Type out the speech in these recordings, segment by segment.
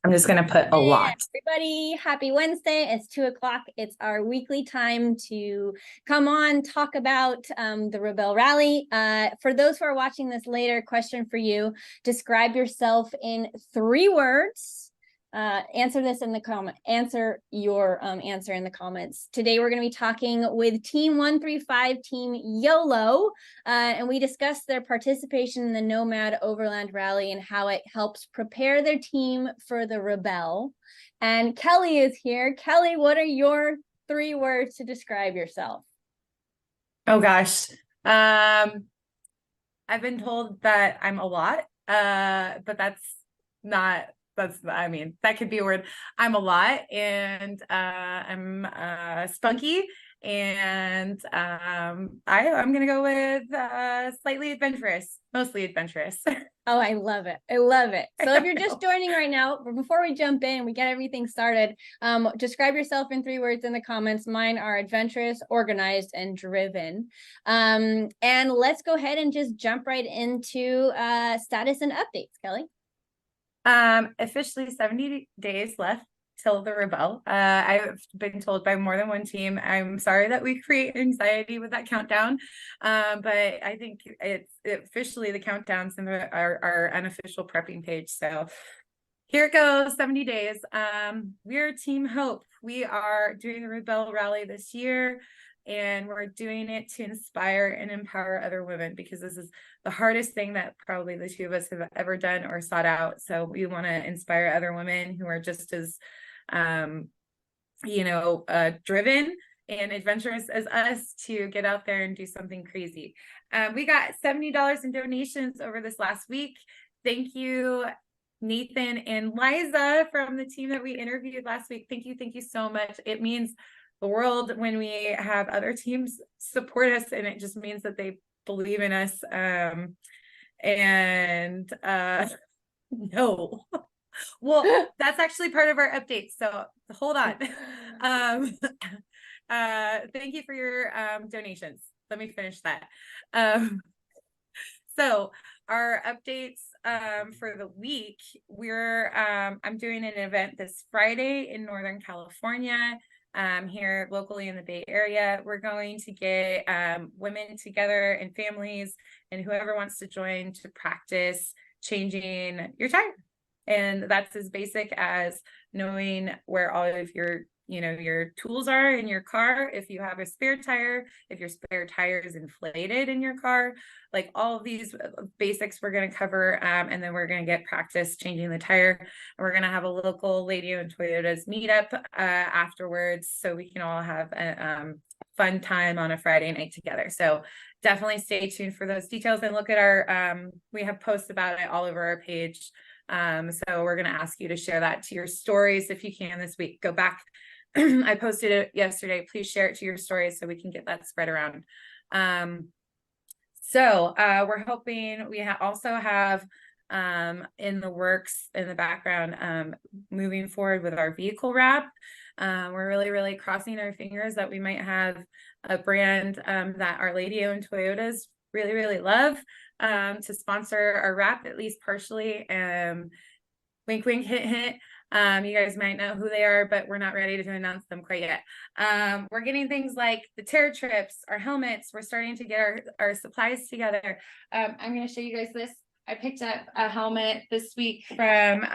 I'm just going to put a Hey lot. everybody, happy Wednesday. It's 2 o'clock. It's our weekly time to come on, talk about the Rebelle Rally. For those who are watching this later, question for you. Describe yourself in 3 words. Answer this in the comment. Answer your answer in the comments. Today we're going to be talking with Team 135, Team YOLO, and we discussed their participation in the Nomad Overland Rally and how it helps prepare their team for the Rebelle. And Kelly is here. Kelly, what are your 3 words to describe yourself? Oh gosh. I've been told that I'm a lot, but I mean, that could be a word. I'm a lot, and I'm spunky, and I'm gonna go with slightly adventurous, mostly adventurous. Oh, I love it. I love it. I So if don't you're just know. joining right now, before we jump in, we get everything started. Describe yourself in 3 words in the comments. Mine are adventurous, organized, and driven. And let's go ahead and just jump right into status and updates, Kelly. Officially 70 days left till the Rebelle. I've been told by more than one team. I'm sorry that we create anxiety with that countdown, but I think it's officially the countdowns in our unofficial prepping page. So here it goes, 70 days. We're Team Hope. We are doing the Rebelle Rally this year, and we're doing it to inspire and empower other women because this is the hardest thing that probably the two of us have ever done or sought out. So we want to inspire other women who are just as, driven and adventurous as us to get out there and do something crazy. We got $70 in donations over this last week. Thank you, Nathan and Liza from the team that we interviewed last week. Thank you so much. It means the world when we have other teams support us, and it just means that they believe in us. No. Well, that's actually part of our update, so hold on. Thank you for your donations. Let me finish that. So our updates for the week, I'm doing an event this Friday in Northern California, here locally in the Bay Area. We're going to get women together and families and whoever wants to join to practice changing your tire. And that's as basic as knowing where all of your tools are in your car. If you have a spare tire, if your spare tire is inflated in your car, like all of these basics we're going to cover. And then we're going to get practice changing the tire. And we're going to have a local Lady-owned Toyotas meetup afterwards, so we can all have a fun time on a Friday night together. So definitely stay tuned for those details and look at our, we have posts about it all over our page. So we're going to ask you to share that to your stories if you can this week. Go back. I posted it yesterday. Please share it to your stories so we can get that spread around. So we're hoping we also have in the works in the background moving forward with our vehicle wrap. We're really crossing our fingers that we might have a brand that our lady-owned Toyotas really love to sponsor our wrap, at least partially. Wink, hint. You guys might know who they are, but we're not ready to announce them quite yet. We're getting things like the tear trips, our helmets. We're starting to get our supplies together. I'm going to show you guys this. I picked up a helmet this week from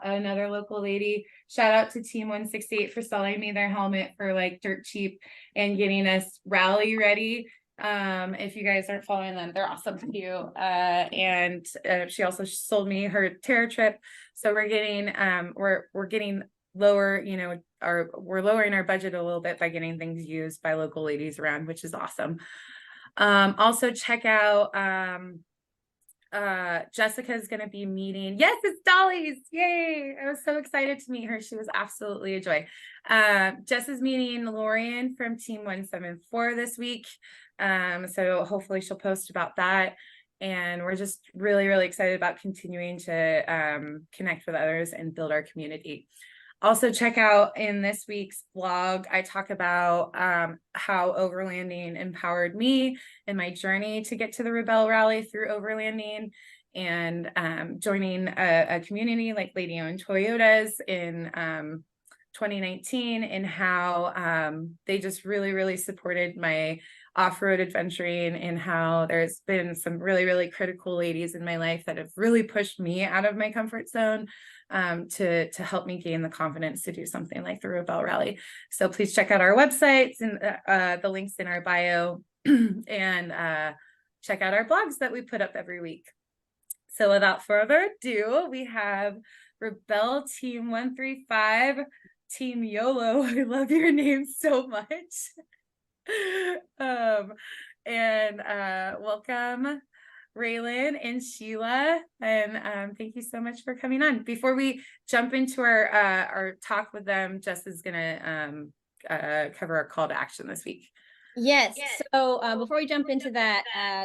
another local lady. Shout out to Team 168 for selling me their helmet for like dirt cheap and getting us rally ready. If you guys aren't following them, they're awesome too. And she also sold me her terror trip. So we're getting we're getting lower, we're lowering our budget a little bit by getting things used by local ladies around, which is awesome. Also check out Jessica is going to be meeting. Yes, it's Dolly's. Yay. I was so excited to meet her. She was absolutely a joy. Jess is meeting Lorian from Team 174 this week. So hopefully she'll post about that. And we're just really excited about continuing to connect with others and build our community. Also check out in this week's blog, I talk about how overlanding empowered me in my journey to get to the Rebelle Rally through overlanding. and joining a community like Lady Owned Toyotas in 2019, and how they just really, really supported my off-road adventuring, and how there's been some really, really critical ladies in my life that have really pushed me out of my comfort zone to help me gain the confidence to do something like the Rebelle Rally. So please check out our websites and the links in our bio, and check out our blogs that we put up every week. So without further ado, we have Rebelle Team 135, Team YOLO. I love your name so much. And welcome Raylan and Sheila, and thank you so much for coming on. Before we jump into our talk with them, Jess is gonna cover our call to action this week. Yes. So before we jump into that,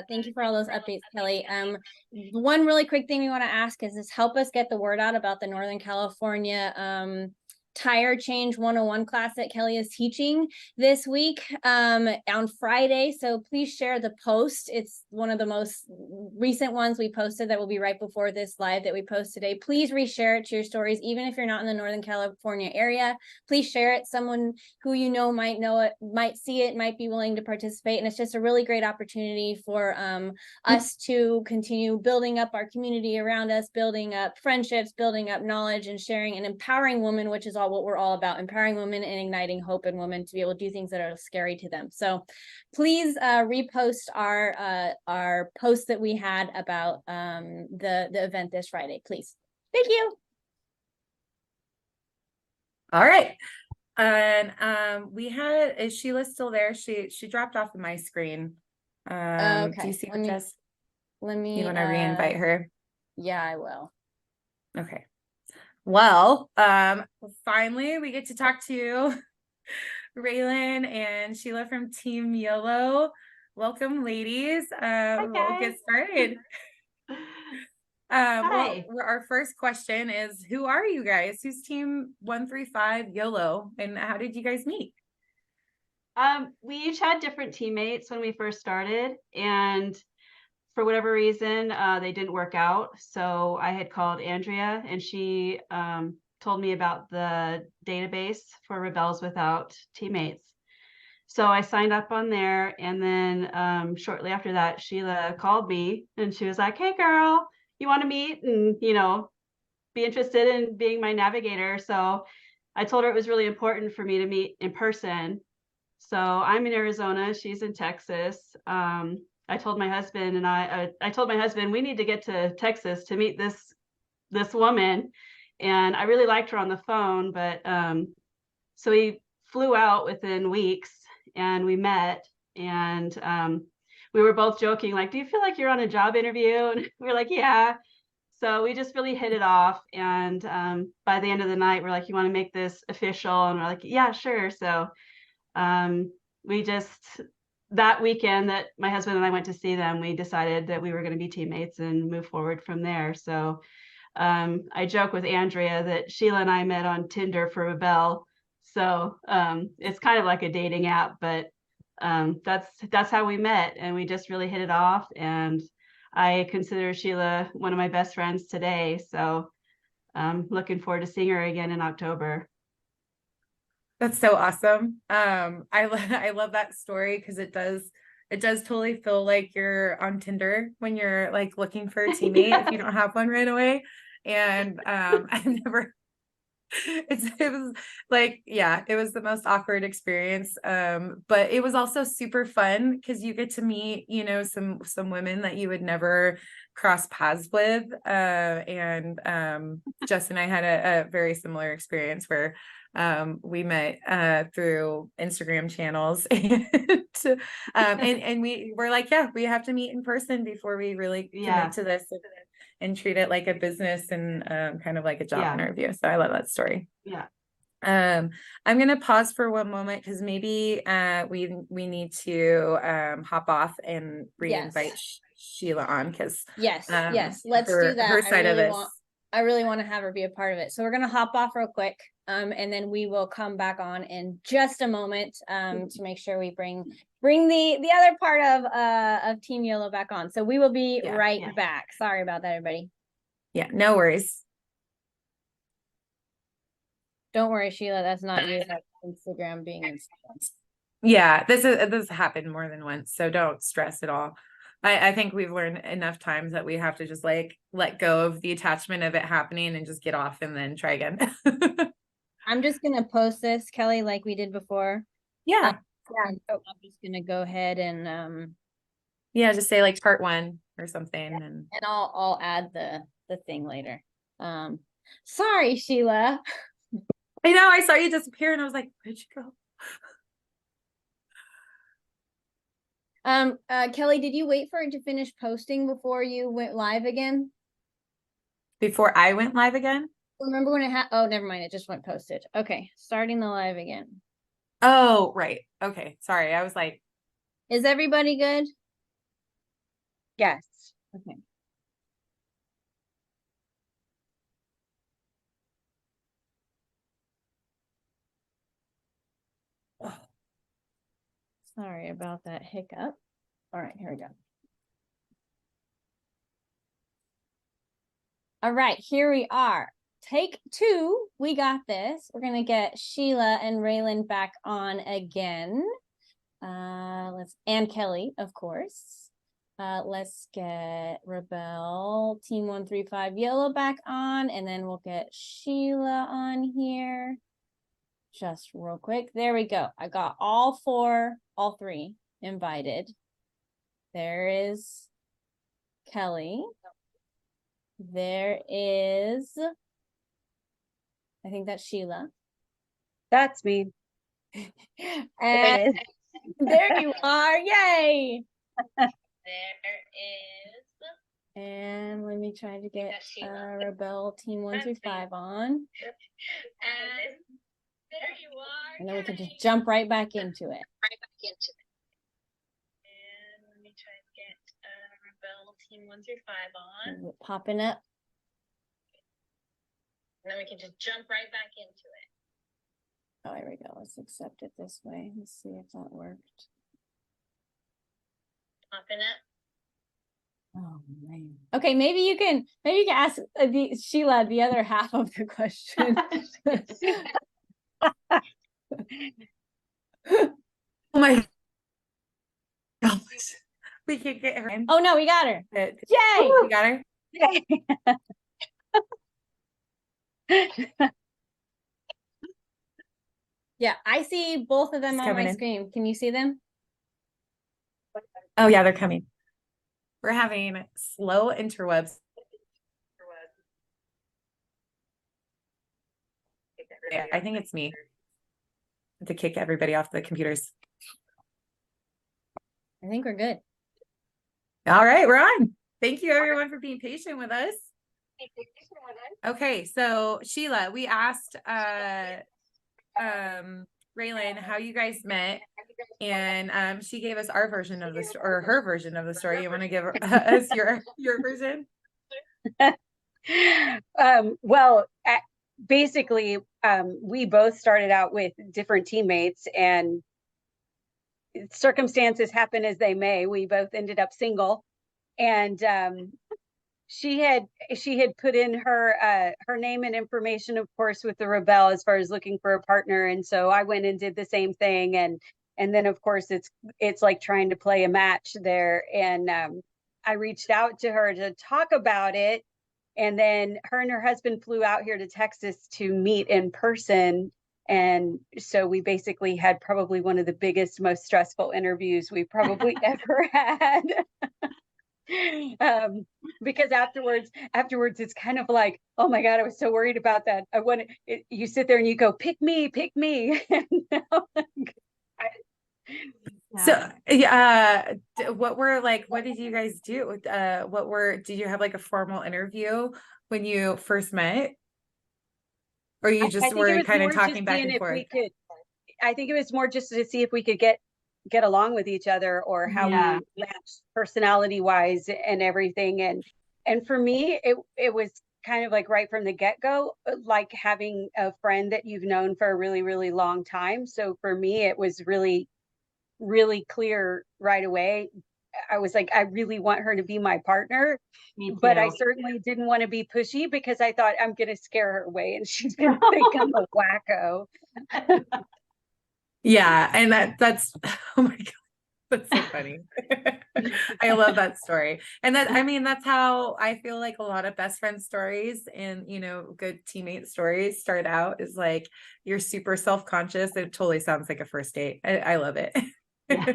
thank you for all those updates, Kelly. One really quick thing we want to ask is help us get the word out about the Northern California tire change 101 class that Kelly is teaching this week on Friday. So please share the post. It's one of the most recent ones we posted that will be right before this live that we post today. Please reshare it to your stories, even if you're not in the Northern California area. Please share it. Someone who you know it, might see it, might be willing to participate. And it's just a really great opportunity for us to continue building up our community around us, building up friendships, building up knowledge, and sharing and empowering women, which is what we're all about, empowering women and igniting hope in women to be able to do things that are scary to them. So please repost our post that we had about the event this Friday, please. Thank you. All right. And is Sheila still there? She dropped off of my screen. Okay. Do you see her, Jess? Let me you want to reinvite her? Yeah, I will. Okay. Well, finally we get to talk to Raylan and Sheila from Team YOLO. Welcome, ladies. We'll get started. Well, our first question is, who are you guys? Who's Team 135 YOLO, and how did you guys meet? We each had different teammates when we first started, and for whatever reason, they didn't work out. So I had called Andrea, and she told me about the database for Rebels Without Teammates. So I signed up on there, and then shortly after that, Sheila called me, and she was like, "Hey, girl, you want to meet and, be interested in being my navigator?" So I told her it was really important for me to meet in person. So I'm in Arizona, she's in Texas. I told my husband, and I told my husband, we need to get to Texas to meet this woman. And I really liked her on the phone, but so we flew out within weeks, and we met, and we were both joking, like, "Do you feel like you're on a job interview?" And we were like, "Yeah." So we just really hit it off. And by the end of the night, we're like, "You want to make this official?" And we're like, "Yeah, sure." So we just, that weekend that my husband and I went to see them, we decided that we were going to be teammates and move forward from there. So I joke with Andrea that Sheila and I met on Tinder for Rebelle. So it's kind of like a dating app, but that's how we met, and we just really hit it off. And I consider Sheila one of my best friends today. So I'm looking forward to seeing her again in October. That's so awesome. I love that story, because it does totally feel like you're on Tinder when you're like looking for a teammate if you don't have one right away. And I've never it was like, yeah, it was the most awkward experience. But it was also super fun, because you get to meet, some women that you would never cross paths with. And Jess and I had a very similar experience where we met through Instagram channels, and we were like, yeah, we have to meet in person before we really commit to this and treat it like a business and kind of like a job interview. So I love that story. Yeah. I'm gonna pause for one moment, because maybe we need to hop off and re-invite Sheila on, because yes, let's do that. Her side of this. I really want to have her be a part of it. So we're going to hop off real quick, and then we will come back on in just a moment to make sure we bring bring the other part of Team YOLO back on. So we will be Yeah. right Yeah. back. Sorry about that, everybody. Yeah, no worries. Don't worry, Sheila. That's not you. That's Instagram being Instagram. Yeah, this happened more than once, so don't stress at all. I think we've learned enough times that we have to just like let go of the attachment of it happening and just get off and then try again. I'm just gonna post this, Kelly, like we did before. Yeah. I'm just gonna go ahead and Yeah, just say like part 1 or something and I'll add the thing later. Sorry, Sheila. I know I saw you disappear and I was like, where'd you go? Kelly, did you wait for it to finish posting before you went live again? Before I went live again? Remember when it oh, never mind, it just went posted. Okay, starting the live again. Oh, right. Okay. Sorry. I was like, Is everybody good? Yes. Okay. Sorry about that hiccup. All right, here we go. All right, here we are. Take 2. We got this. We're gonna get Sheila and Raylan back on again. And Kelly, of course. Let's get Rebelle Team 135 YOLO back on, and then we'll get Sheila on here. Just real quick. There we go. I got all 3 invited. There is Kelly. There is, I think that's Sheila. That's me. And there you are. Yay. There is. And let me try to get Rebelle Team 135 on. And there you are. And then we can just jump right back into it. And let me try to get Rebelle Team 135 on. Popping up. And then we can just jump right back into it. Oh, here we go. Let's accept it this way. Let's see if that worked. Popping up. Oh man. Okay, maybe you can ask Sheila the other half of the question. oh my gosh. We can't get her in. Oh no, we got her. Yay! Yay! We got her. Yeah, I see both of them She's on my coming in. screen. Can you see them? Oh yeah, they're coming. We're having slow interwebs. Yeah, I think it's me to kick everybody off the computers. I think we're good. All right, we're on. Thank you everyone for being patient with us. Okay, so Sheila, we asked Raylan how you guys met, and she gave us our version of the story, or her version of the story. You want to give us your version? Well, basically, we both started out with different teammates, and circumstances happen as they may. We both ended up single, and she had put in her name and information, of course, with the Rebelle as far as looking for a partner, and so I went and did the same thing, and then of course it's like trying to play a match there, and I reached out to her to talk about it, and then her and her husband flew out here to Texas to meet in person. And so we basically had probably one of the biggest, most stressful interviews we probably ever had. Because afterwards it's kind of like, oh my God, I was so worried about that. You sit there and you go, pick me. So what did you guys do? Did you have like a formal interview when you first met? Or you just were kind of talking back and forth? I think it was more just to see if we could get along with each other, or how we match personality wise and everything. And for me, it was kind of like right from the get-go, like having a friend that you've known for a really, really long time. So for me, it was really really clear right away. I was like, I really want her to be my partner, Me but I too. certainly didn't want to be pushy because I thought I'm going to scare her away and she's going to think I'm a wacko. Yeah, and that's oh my God, that's so funny. I love that story. And that, I mean, that's how I feel like a lot of best friend stories and, you know, good teammate stories start out is like you're super self-conscious. It totally sounds like a first date. I love it. Yeah.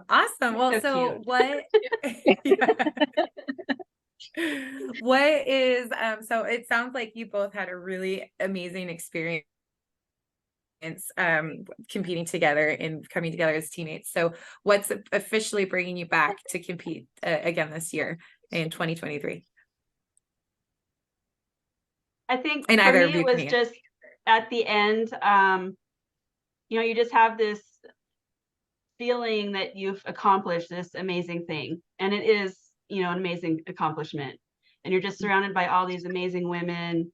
Awesome. Well, So so cute. what yeah. What is so it sounds like you both had a really amazing experience competing together and coming together as teammates. So what's officially bringing you back to compete again this year in 2023? I think And for either me, of it you can was just at the end, you know, you just have this feeling that you've accomplished this amazing thing. And it is, you know, an amazing accomplishment. And you're just surrounded by all these amazing women.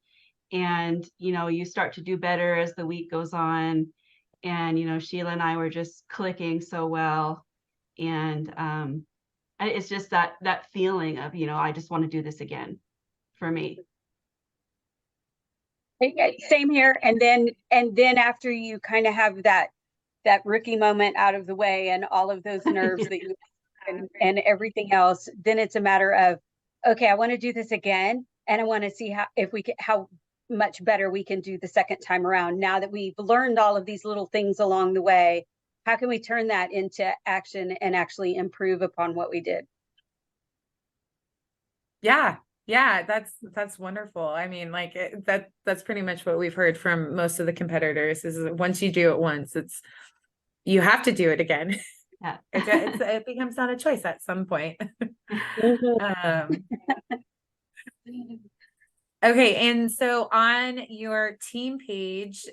And, you know, you start to do better as the week goes on. And, you know, Sheila and I were just clicking so well. And it's just that feeling of, you know, I just want to do this again for me. Same here. And then after you kind of have that rookie moment out of the way and all of those nerves that you and everything else, then it's a matter of, okay, I want to do this again. And I want to see how much better we can do the second time around. Now that we've learned all of these little things along the way, how can we turn that into action and actually improve upon what we did? Yeah. Yeah, that's wonderful. I mean, like that's pretty much what we've heard from most of the competitors is that once you do it once, you have to do it again. Yeah. It becomes not a choice at some point. Um, okay, and so on your team page,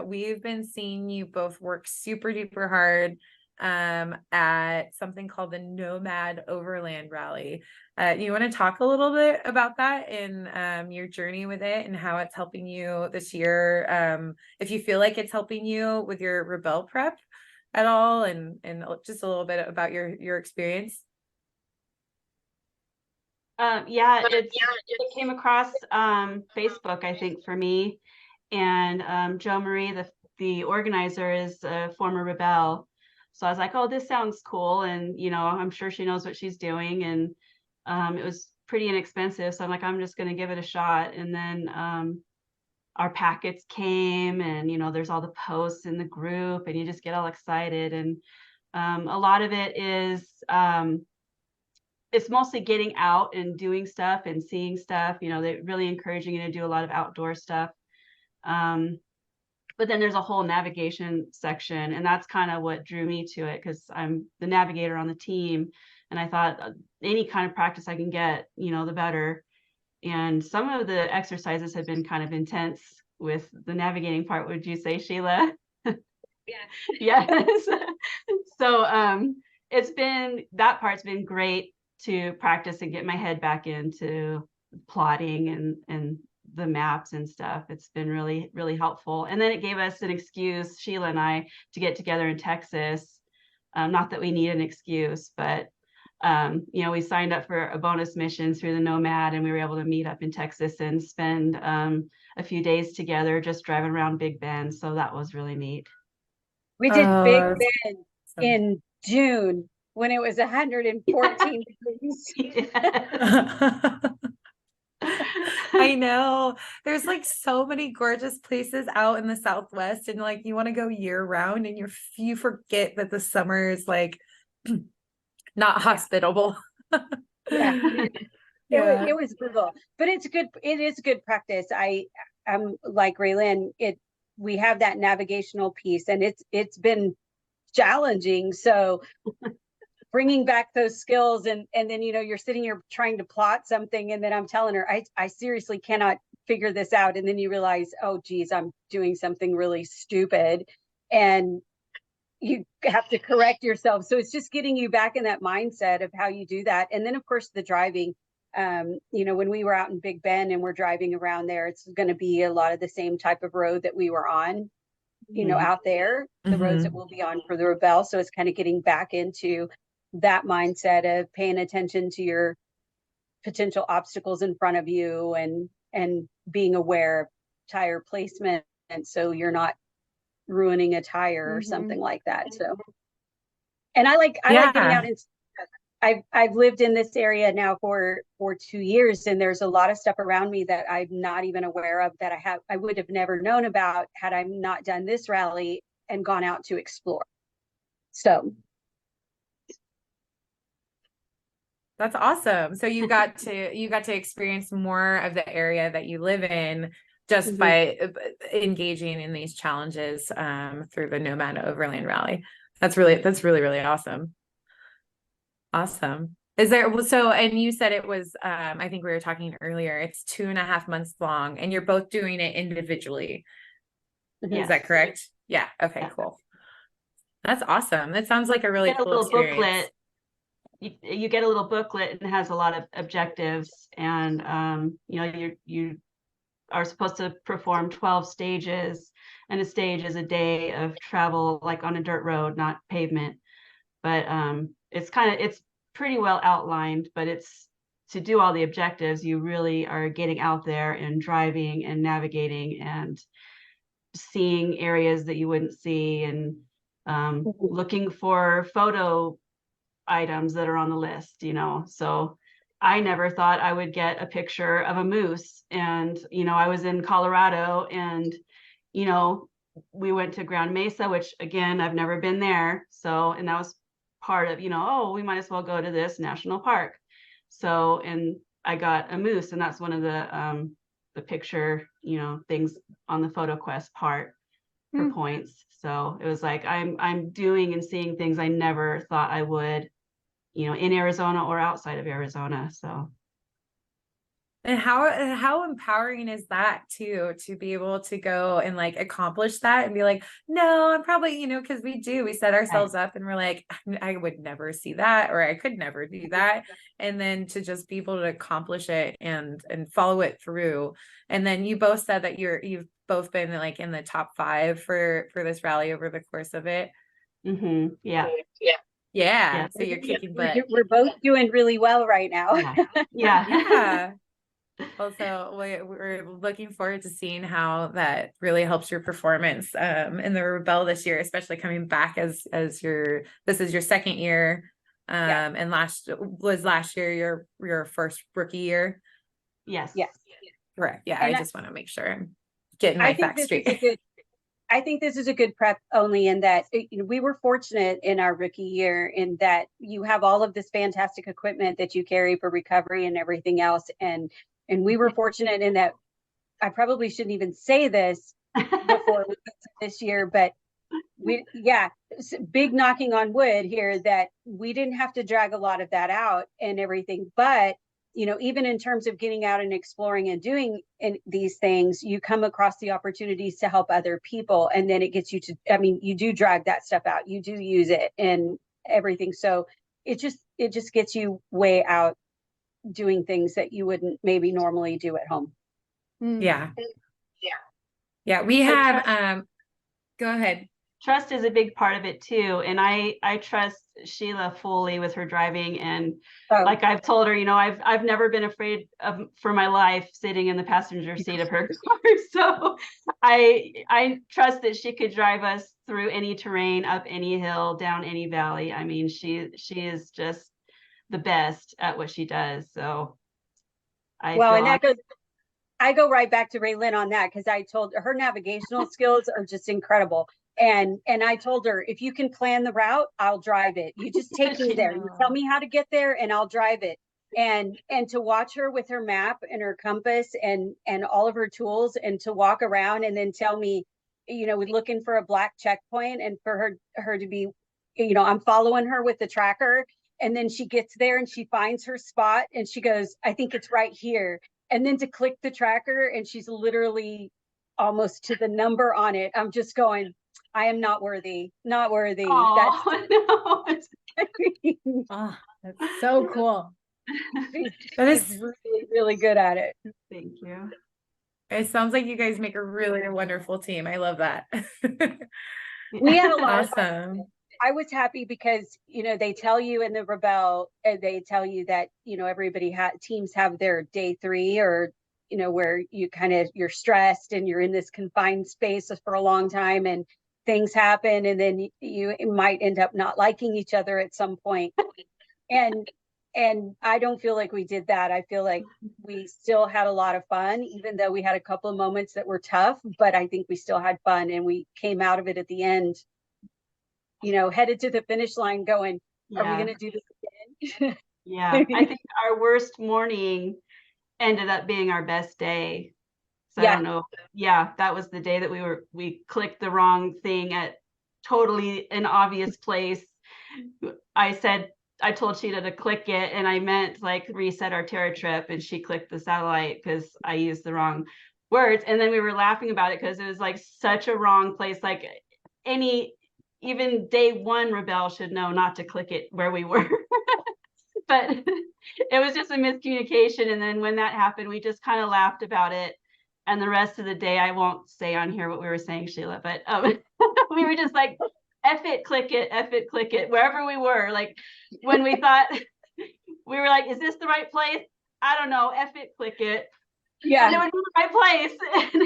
we've been seeing you both work super duper hard at something called the Nomad Overland Rally. You want to talk a little bit about that and your journey with it and how it's helping you this year? If you feel like it's helping you with your Rebelle prep at all, and just a little bit about your experience. Yeah, it came across Facebook, I think, for me. And Jo Marie, the organizer, is a former Rebelle. So I was like, oh, this sounds cool. And, you know, I'm sure she knows what she's doing. And it was pretty inexpensive. So I'm like, I'm just going to give it a shot. And then our packets came and, you know, there's all the posts in the group and you just get all excited. And a lot of it is, it's mostly getting out and doing stuff and seeing stuff. You know, they're really encouraging you to do a lot of outdoor stuff. But then there's a whole navigation section, and that's kind of what drew me to it because I'm the navigator on the team. And I thought any kind of practice I can get, you know, the better. And some of the exercises have been kind of intense with the navigating part. Would you say, Sheila? Yeah. Yes. So that part's been great to practice and get my head back into plotting and the maps and stuff. It's been really, really helpful. And then it gave us an excuse, Sheila and I, to get together in Texas. Not that we need an excuse, but you know, we signed up for a bonus mission through the Nomad, and we were able to meet up in Texas and spend a few days together just driving around Big Bend. So that was really neat. We did Big Oh, Bend in June when it was 114 degrees. I know there's like so many gorgeous places out in the Southwest, and like you want to go year round, and you forget that the summer is like not hospitable. Yeah. Yeah. It was brutal, but it's good. It is good practice. I'm like Raylyn. We have that navigational piece, and it's been challenging. So bringing back those skills, and then you know you're sitting here trying to plot something, and then I'm telling her I seriously cannot figure this out, and then you realize, oh geez, I'm doing something really stupid, and you have to correct yourself. So it's just getting you back in that mindset of how you do that. And then of course the driving, you know, when we were out in Big Bend and we're driving around there, it's going to be a lot of the same type of road that we were on. you know, out there, the roads that we'll be on for the Rebelle. So it's kind of getting back into that mindset of paying attention to your potential obstacles in front of you and being aware of tire placement, and so you're not ruining a tire or something like that. So, and I like getting out and I've lived in this area now for 2 years, and there's a lot of stuff around me that I'm not even aware of, that I would have never known about had I not done this rally and gone out to explore. So that's awesome. So you got to experience more of the area that you live in just by engaging in these challenges through the Nomad Overland Rally. That's really, really awesome. Awesome. Is there, so, and you said it was, I think we were talking earlier, it's 2.5 months long, and you're both doing it individually. Yes. Is that correct? Yeah. Okay, Yeah. cool. That's awesome. That sounds like a really cool experience. Booklet. You get a little booklet, and it has a lot of objectives, and you know, you are supposed to perform 12 stages, and a stage is a day of travel, like on a dirt road, not pavement. But it's pretty well outlined, but it's to do all the objectives, you really are getting out there and driving and navigating and seeing areas that you wouldn't see, and looking for photo items that are on the list, you know. So I never thought I would get a picture of a moose. And, you know, I was in Colorado, and, you know, we went to Grand Mesa, which again, I've never been there. So, and that was part of, you know, oh, we might as well go to this national park. So, and I got a moose, and that's one of the picture, you know, things on the photo quest part for points. So it was like, I'm doing and seeing things I never thought I would, you know, in Arizona or outside of Arizona. So. And how empowering is that too, to be able to go and like accomplish that and be like, no, I'm probably, you know, because we set ourselves up and we're like, I would never see that, or I could never do that. And then to just be able to accomplish it and follow it through. And then you both said that you've both been like in the top 5 for this rally over the course of it. Yeah. So you're kicking butt. We're both doing really well right now. Yeah. Also, we're looking forward to seeing how that really helps your performance in the Rebelle this year, especially coming back as this is your second year, and last year your first rookie year. Yes. Correct. Yeah, and I just want to make sure I'm getting my facts straight. I think this is a good prep, only in that we were fortunate in our rookie year in that you have all of this fantastic equipment that you carry for recovery and everything else. And we were fortunate in that, I probably shouldn't even say this before this year, but big knocking on wood here, that we didn't have to drag a lot of that out and everything. But you know, even in terms of getting out and exploring and doing these things, you come across the opportunities to help other people. And then it gets you to, I mean, you do drag that stuff out, you do use it and everything. So it just gets you way out doing things that you wouldn't maybe normally do at home. Yeah. We have, go ahead. Trust is a big part of it too. And I trust Sheila fully with her driving. And like I've told her, you know, I've never been afraid for my life sitting in the passenger seat of her car. So I trust that she could drive us through any terrain, up any hill, down any valley. I mean, she is just the best at what she does. So I go right back to Raylyn on that, because I told her navigational skills are just incredible. And I told her, if you can plan the route, I'll drive it. You just take me there. You tell me how to get there and I'll drive it. And to watch her with her map and her compass and all of her tools, and to walk around and then tell me, you know, we're looking for a black checkpoint, and for her to be, you know, I'm following her with the tracker. And then she gets there and she finds her spot and she goes, I think it's right here. And then to click the tracker and she's literally almost to the number on it. I'm just going, I am not worthy. Oh, that's so cool. She's really, really good at it. Thank you. It sounds like you guys make a really wonderful team. I love that. We had a lot of fun. Awesome. I was happy because, they tell you in the Rebelle, they tell you that, teams have their day 3 or, where you're stressed and you're in this confined space for a long time and things happen. And then you might end up not liking each other at some point. And I don't feel like we did that. I feel like we still had a lot of fun, even though we had a couple of moments that were tough, but I think we still had fun and we came out of it at the end, headed to the finish line going, are we Yeah. going to do this again? Yeah. I think our worst morning ended up being our best day. So I Yeah. don't know. Yeah, that was the day that we clicked the wrong thing at totally an obvious place. I told Sheeta to click it and I meant like reset our Terra trip, and she clicked the satellite because I used the wrong words. And then we were laughing about it because it was like such a wrong place. Like even day 1 Rebelle should know not to click it where we were. But it was just a miscommunication. And then when that happened, we just kind of laughed about it. And the rest of the day, I won't say on here what we were saying, Sheila, but we were just like, F it, click it, wherever we were. Like when we thought, we were like, is this the right place? I don't know, F it, click it. Yeah. And it would be the right place. And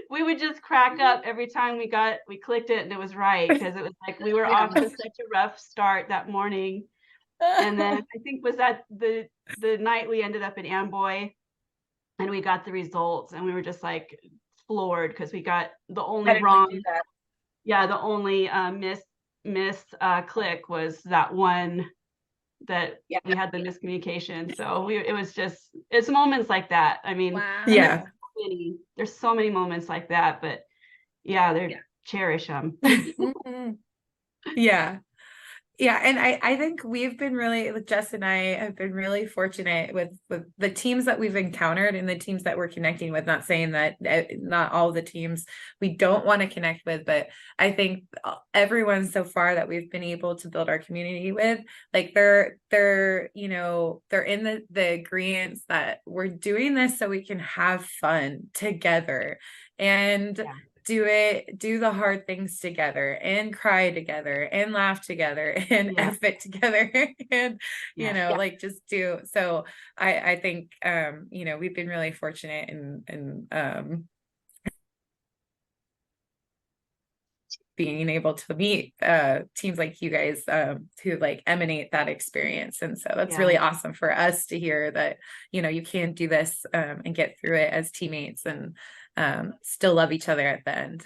we would just crack up every time we clicked it and it was right, because it was like we were off to such a rough start that morning. And then I think was that the night we ended up in Amboy and we got the results and we were just like floored because we got the only wrong. Yeah, the only miss click was that one that we had the miscommunication. So it's moments like that. I mean, Wow. Yeah. there's so many moments like that, but cherish them. Mhm. Yeah. Yeah, and I think we've been really, Jess and I have been really fortunate with the teams that we've encountered and the teams that we're connecting with. Not saying that not all the teams we don't want to connect with, but I think everyone so far that we've been able to build our community with, like they're in the agreement that we're doing this so we can have fun together and do the hard things together and cry together and laugh together and F it together and like just do. So I think we've been really fortunate and being able to meet teams like you guys who like emanate that experience. And so that's really awesome for us to hear that you can do this and get through it as teammates and still love each other at the end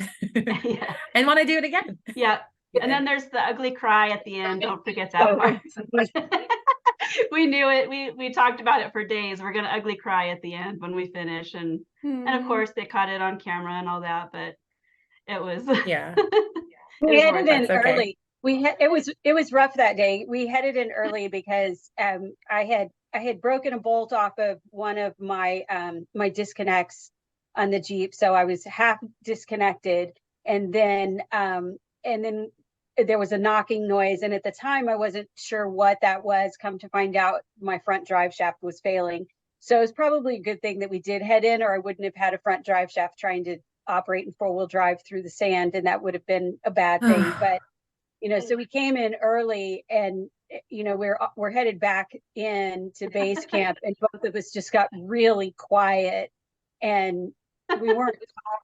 and want to do it again. Yeah. And then there's the ugly cry at the end. Don't forget that part. We knew it. We talked about it for days. We're gonna ugly cry at the end when we finish. And of course they caught it on camera and all that, but it was we headed in early. It was rough that day. We headed in early because I had broken a bolt off of one of my my disconnects on the Jeep, so I was half disconnected, and then there was a knocking noise, and at the time I wasn't sure what that was. Come to find out, my front drive shaft was failing, so it's probably a good thing that we did head in, or I wouldn't have had a front drive shaft trying to operate in 4-wheel drive through the sand, and that would have been a bad thing. But so we came in early, and we're headed back in to base camp, and both of us just got really quiet and we weren't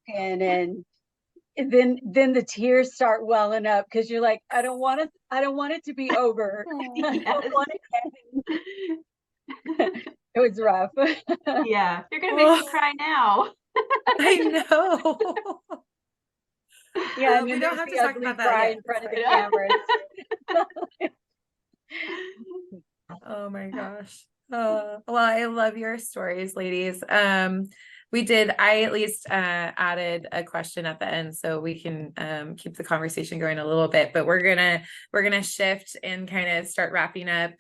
talking, and then the tears start welling up because you're like, I don't want it to be over. I don't want it it was rough. Yeah, you're gonna make me cry now. I know. Yeah, we don't have to talk about that yet. In front of the cameras. Oh my gosh. Well, I love your stories, ladies. I at least added a question at the end so we can keep the conversation going a little bit, but we're gonna shift and kind of start wrapping up.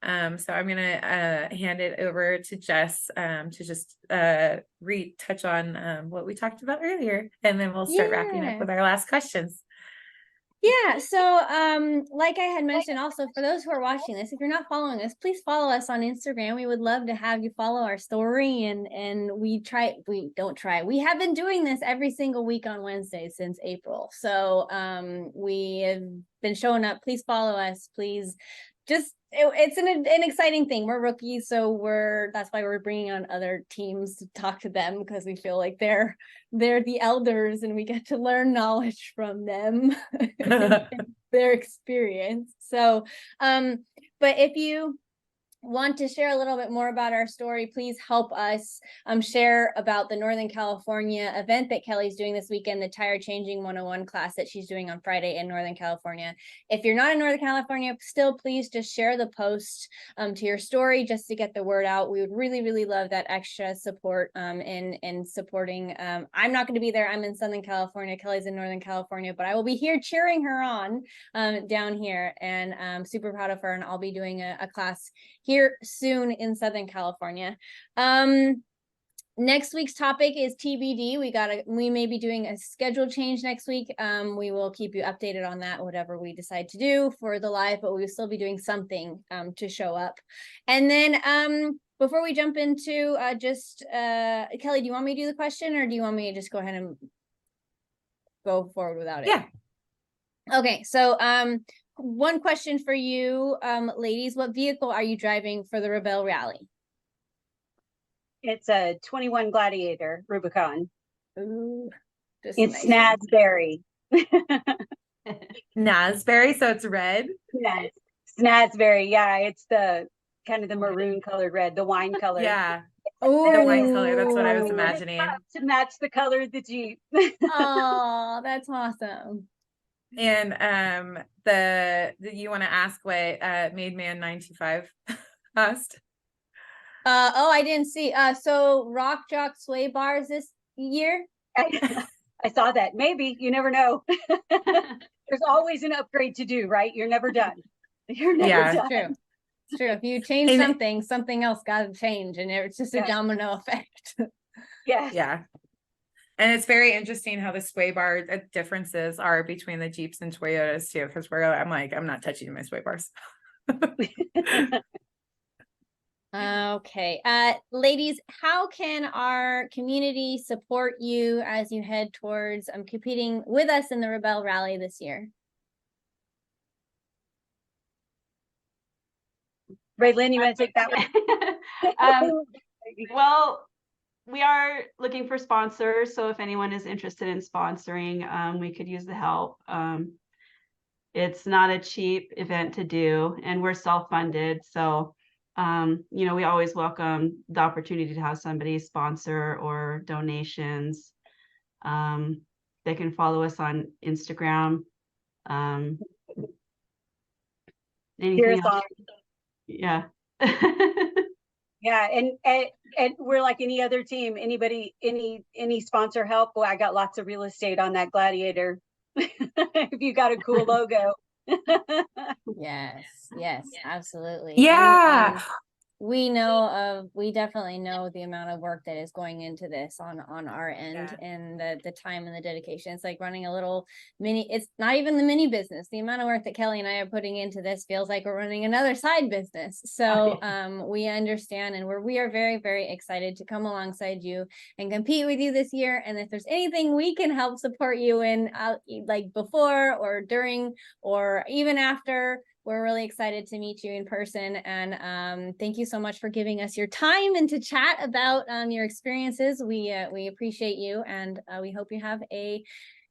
So I'm gonna hand it over to Jess to just retouch on what we talked about earlier, and then we'll start wrapping up with our last questions. Yeah, so like I had mentioned also, for those who are watching this, if you're not following us, please follow us on Instagram. We would love to have you follow our story, and we have been doing this every single week on Wednesday since April. So we have been showing up. Please follow us. Please it's an exciting thing. We're rookies, so that's why we're bringing on other teams to talk to them, because we feel like they're the elders and we get to learn knowledge from them, their experience. So but if you want to share a little bit more about our story, please help us share about the Northern California event that Kelly's doing this weekend, the Tire Changing 101 class that she's doing on Friday in Northern California. If you're not in Northern California, still please just share the post to your story just to get the word out. We would really, really love that extra support in supporting. I'm not going to be there. I'm in Southern California. Kelly's in Northern California, but I will be here cheering her on down here, and I'm super proud of her, and I'll be doing a class here soon in Southern California. Next week's topic is TBD. We may be doing a schedule change next week. We will keep you updated on that, whatever we decide to do for the live, but we will still be doing something to show up. And then before we jump into Kelly, do you want me to do the question, or do you want me to just go ahead and go forward without it? Yeah. Okay, so one question for you, ladies. What vehicle are you driving for the Rebelle Rally? It's a 21 Gladiator Rubicon. Ooh, It's Snazberry. Nasberry, so it's red. Yes, Snazberry. Yeah, it's the kind of the maroon colored red, the wine color. Yeah. Oh, The wine color. That's what I was imagining. To match the color of the Jeep. Oh, that's awesome. And you want to ask what Made Man 925 asked? I didn't see. So Rock Jock sway bars this year? I saw that. Maybe, you never know. There's always an upgrade to do, right? You're never done. You're never done. True. It's true. If you change something else got to change, and it's just a domino effect. Yeah. And it's very interesting how the sway bar differences are between the Jeeps and Toyotas too, because I'm not touching my sway bars. Okay. Ladies, how can our community support you as you head towards competing with us in the Rebelle Rally this year? Raylyn, you want to take that one? Well, we are looking for sponsors, so if anyone is interested in sponsoring, we could use the help. It's not a cheap event to do, and we're self-funded, so we always welcome the opportunity to have somebody sponsor or donations. They can follow us on Instagram. Anything else? Yeah. Yeah, and we're like any other team. Anybody, any sponsor help? Well, I got lots of real estate on that Gladiator. If you got a cool logo. Yes, absolutely. Yeah. We definitely know the amount of work that is going into this on our end, and the time and the dedication. It's like running a little it's not even the mini business. The amount of work that Kelly and I are putting into this feels like we're running another side business. So we understand, and we are very, very excited to come alongside you and compete with you this year. And if there's anything we can help support you in, like before or during or even after, we're really excited to meet you in person, and thank you so much for giving us your time and to chat about your experiences. We appreciate you, and we hope you have a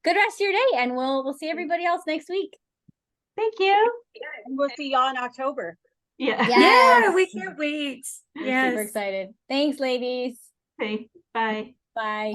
good rest of your day, and we'll see everybody else next week. Thank you. And we'll see y'all in October. Yeah. Yeah, we can't wait. Super excited. Thanks, ladies. Okay. Bye. Bye.